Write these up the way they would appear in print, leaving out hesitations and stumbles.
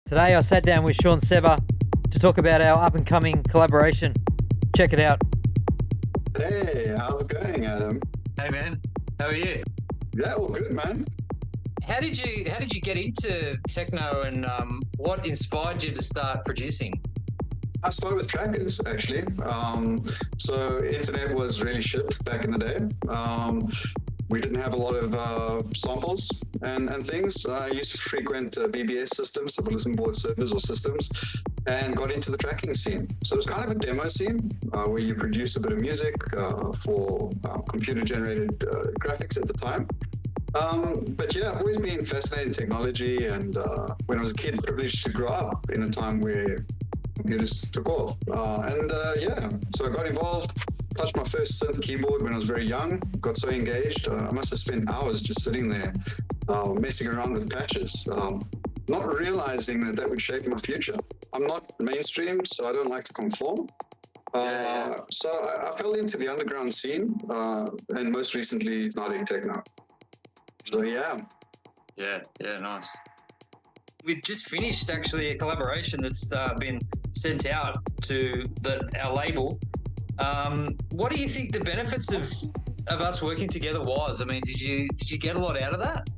Today I sat down with Sean Sever to talk about our up-and-coming collaboration. Check it out. Hey, how's it going, Adam? Hey man, how are you? Yeah, all good, man. How did you get into techno, and what inspired you to start producing? I started with trackers, actually. So internet was really shit back in the day. We didn't have a lot of samples and things. I used to frequent BBS systems, so bulletin board servers or systems, and got into the tracking scene. So it was kind of a demo scene where you produce a bit of music for computer-generated graphics at the time. But yeah, I've always been fascinated in technology, and when I was a kid, privileged to grow up in a time where computers took off. Yeah, so I got involved, touched my first synth keyboard when I was very young, got so engaged. I must have spent hours just sitting there messing around with patches, not realizing that would shape my future. I'm not mainstream, so I don't like to conform. So I fell into the underground scene, and most recently, Nordic techno. So yeah. Yeah, nice. We've just finished actually a collaboration that's been sent out to our label. What do you think the benefits of us working together was? I mean, did you get a lot out of that?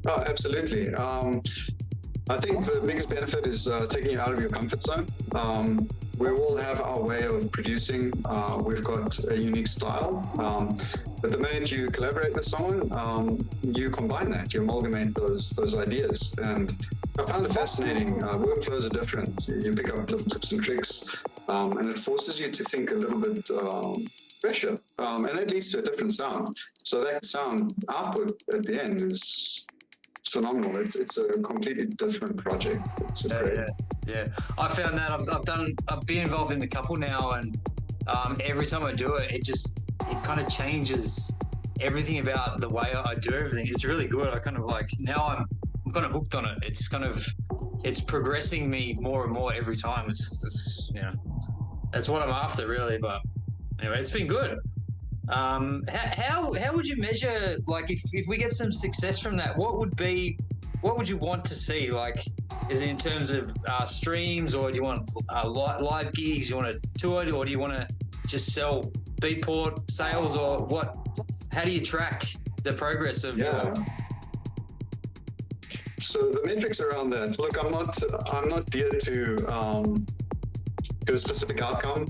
Oh, absolutely. I think the biggest benefit is taking you out of your comfort zone. We all have our way of producing. We've got a unique style. But the minute you collaborate with someone, you combine that, you amalgamate those ideas. And I found it fascinating. Workflows are different. You pick up little tips and tricks, and it forces you to think a little bit fresher. And that leads to a different sound. So that sound output at the end is phenomenal. It's a completely different project. It's great. Yeah. I found that I've been involved in the couple now, and every time I do it, it kind of changes everything about the way I do everything. It's really good. I kind of now I'm kind of hooked on it. It's progressing me more and more every time. It's that's what I'm after, really. But anyway, it's been good. How would you measure, like, if we get some success from that? What would you want to see? Like, is it in terms of streams, or do you want live gigs? You want to tour, or do you want to just sell Beatport sales, or what? How do you track the progress of your? So the metrics around that. Look, I'm not dear to a specific outcome.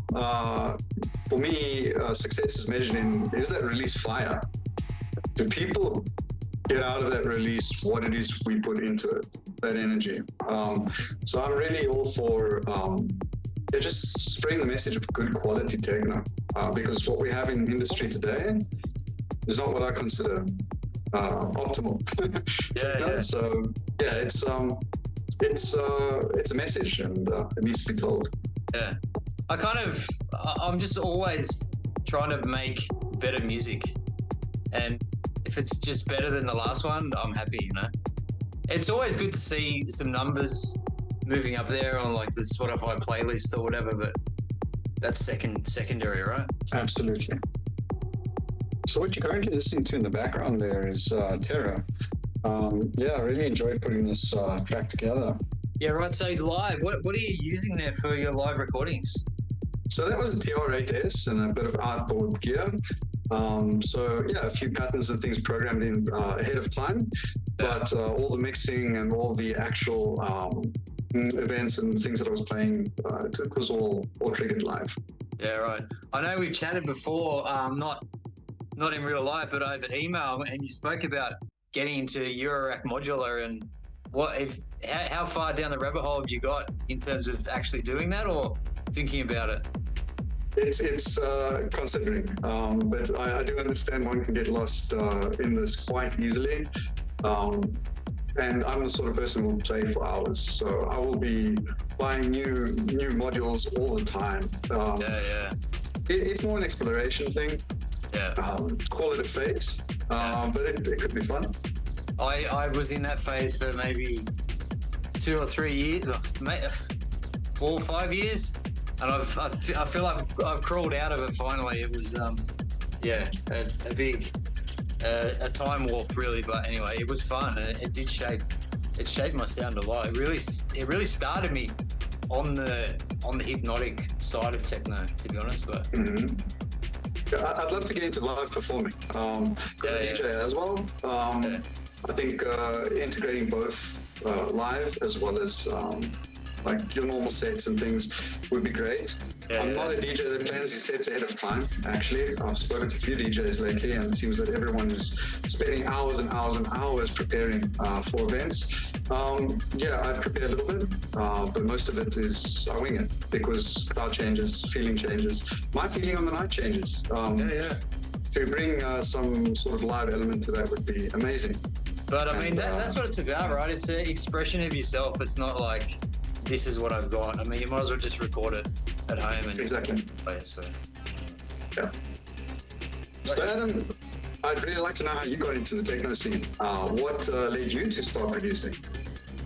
For me, success is measured in, is that release fire? Do people get out of that release what it is we put into it, that energy? So I'm really all for just spreading the message of good quality techno, because what we have in industry today is not what I consider optimal. So it's a message, and it needs to be told. Yeah, I'm just always trying to make better music, and if it's just better than the last one, I'm happy. It's always good to see some numbers moving up there on like the Spotify playlist or whatever, but that's secondary, right? Absolutely. So what you're currently listening to in the background there is Terra. I really enjoyed putting this track together. Yeah, right. So live, what are you using there for your live recordings? So that was a TR-8S and a bit of outboard gear. A few patterns and things programmed in ahead of time, but all the mixing and all the actual events and things that I was playing, it was all triggered live. Yeah, right. I know we've chatted before, not in real life, but over email, and you spoke about getting into Eurorack Modular, and how far down the rabbit hole have you got in terms of actually doing that, or thinking about it? It's considering, but I do understand one can get lost in this quite easily. And I'm the sort of person who will play for hours, so I will be buying new modules all the time. It's more an exploration thing. Call it a phase, but it could be fun. I was in that phase for maybe 2 or 3 years, 4 or 5 years, and I feel like I've crawled out of it finally. It was a big a time warp, really, but anyway, it was fun. It did shape it shaped my sound a lot. It really started me on the hypnotic side of techno, to be honest. But I'd love to get into live performing. DJ as well. I think integrating both live as well as like your normal sets and things would be great. I'm not a DJ that plans his sets ahead of time, actually. I've spoken to a few DJs lately, and it seems that everyone is spending hours and hours and hours preparing for events. I prepare a little bit, but most of it is I wing it because crowd changes, feeling changes. My feeling on the night changes. To bring some sort of live element to that would be amazing. But I mean, that's what it's about, right? It's an expression of yourself. It's not like, this is what I've got. I mean, you might as well just record it at home and exactly play it. So, yeah. So Adam, I'd really like to know how you got into the techno scene. What led you to start producing?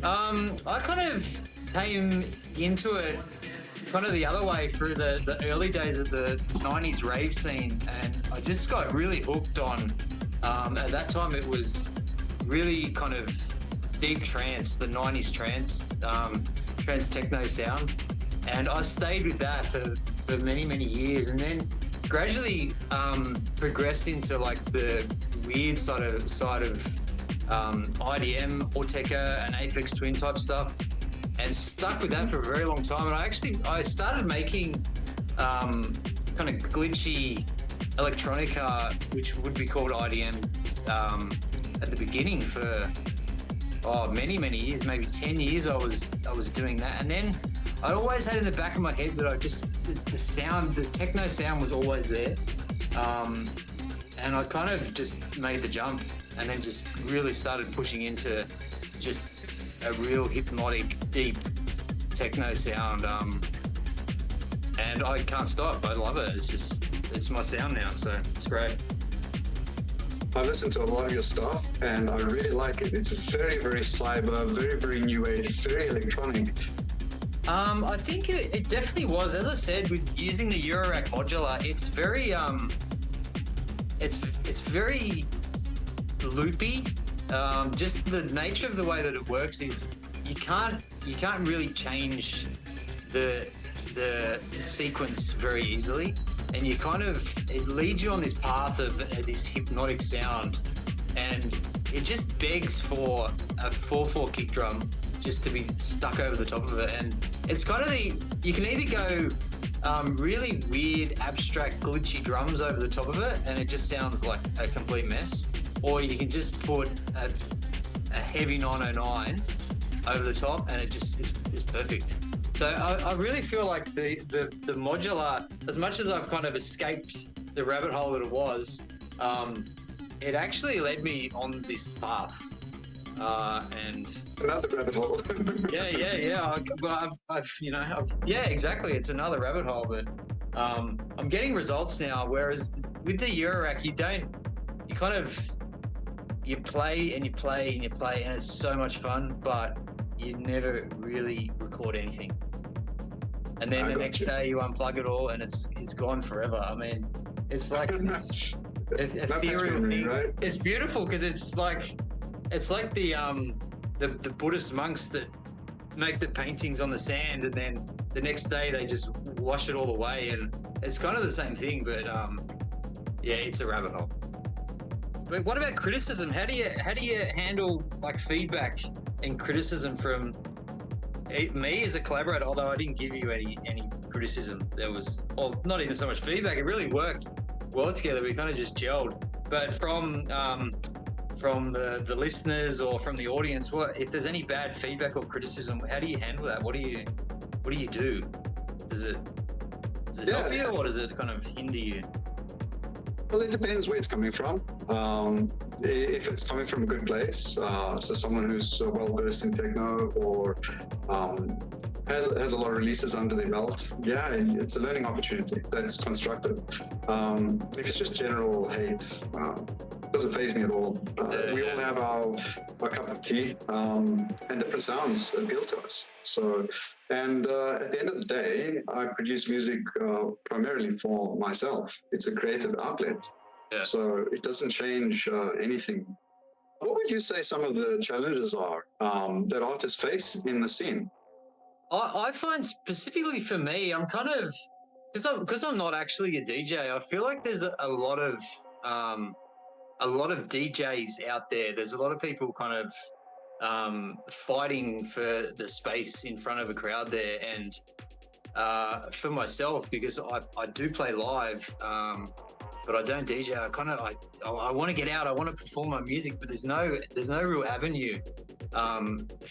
I kind of came into it kind of the other way through the early days of the 90s rave scene, and I just got really hooked on, at that time it was really kind of deep trance, the 90s trance techno sound, and I stayed with that for many, many years, and then gradually progressed into like the weird side of IDM, Autechre and Aphex Twin type stuff, and stuck with that for a very long time. And I started making kind of glitchy electronica, which would be called IDM, at the beginning for many, many years, maybe 10 years. I was doing that, and then I always had in the back of my head that the sound, the techno sound was always there, and I kind of just made the jump, and then just really started pushing into just a real hypnotic, deep techno sound, and I can't stop. I love it. It's my sound now, so it's great. I listened to a lot of your stuff, and I really like it. It's very, very cyber, very, very new age, very electronic. I think it definitely was. As I said, with using the Eurorack modular, it's very it's very loopy. Just the nature of the way that it works is you can't really change the sequence very easily, and it leads you on this path of this hypnotic sound, and it just begs for a 4/4 kick drum just to be stuck over the top of it. And it's kind of you can either go really weird, abstract, glitchy drums over the top of it, and it just sounds like a complete mess, or you can just put a heavy 909 over the top, and it just is perfect. So I really feel like the modular, as much as I've kind of escaped the rabbit hole that it was, it actually led me on this path. And another rabbit hole. yeah. Exactly. It's another rabbit hole, but I'm getting results now. Whereas with the Eurorack, you play and you play and you play, and it's so much fun, but you never really record anything. And then the next day you unplug it all, and it's gone forever. I mean, it's like this ethereal thing. Right? It's beautiful because it's like the Buddhist monks that make the paintings on the sand, and then the next day they just wash it all away, and it's kind of the same thing, but it's a rabbit hole. But what about criticism? How do you handle like feedback and criticism from me as a collaborator? Although I didn't give you any criticism, there was, well, not even so much feedback. It really worked well together. We kind of just gelled. But from the listeners or from the audience, if there's any bad feedback or criticism, how do you handle that? What do you do? Does it help you, or does it kind of hinder you? Well, it depends where it's coming from. If it's coming from a good place, so someone who's well-versed in techno or has a lot of releases under their belt, it's a learning opportunity that's constructive. If it's just general hate, it doesn't faze me at all. We all have our cup of tea, and different sounds appeal to us. So, and at the end of the day, I produce music primarily for myself. It's a creative outlet. So it doesn't change anything. What would you say some of the challenges are that artists face in the scene? I find specifically for me, I'm kind of because I'm not actually a DJ. I feel like there's a lot of DJs out there. There's a lot of people kind of fighting for the space in front of a crowd there. And for myself, because I do play live, but I don't DJ. I want to get out. I want to perform my music, but there's no real avenue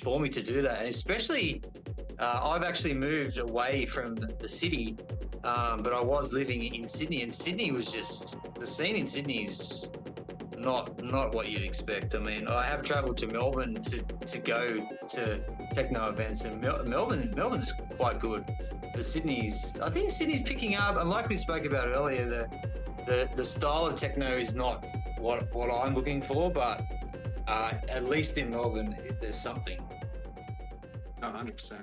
for me to do that. And especially, I've actually moved away from the city, but I was living in Sydney, and Sydney was just the scene in Sydney is not what you'd expect. I mean, I have travelled to Melbourne to go to techno events, and Melbourne's quite good. But I think Sydney's picking up, and like we spoke about earlier, the style of techno is not what I'm looking for, but at least in Melbourne, there's something. 100%.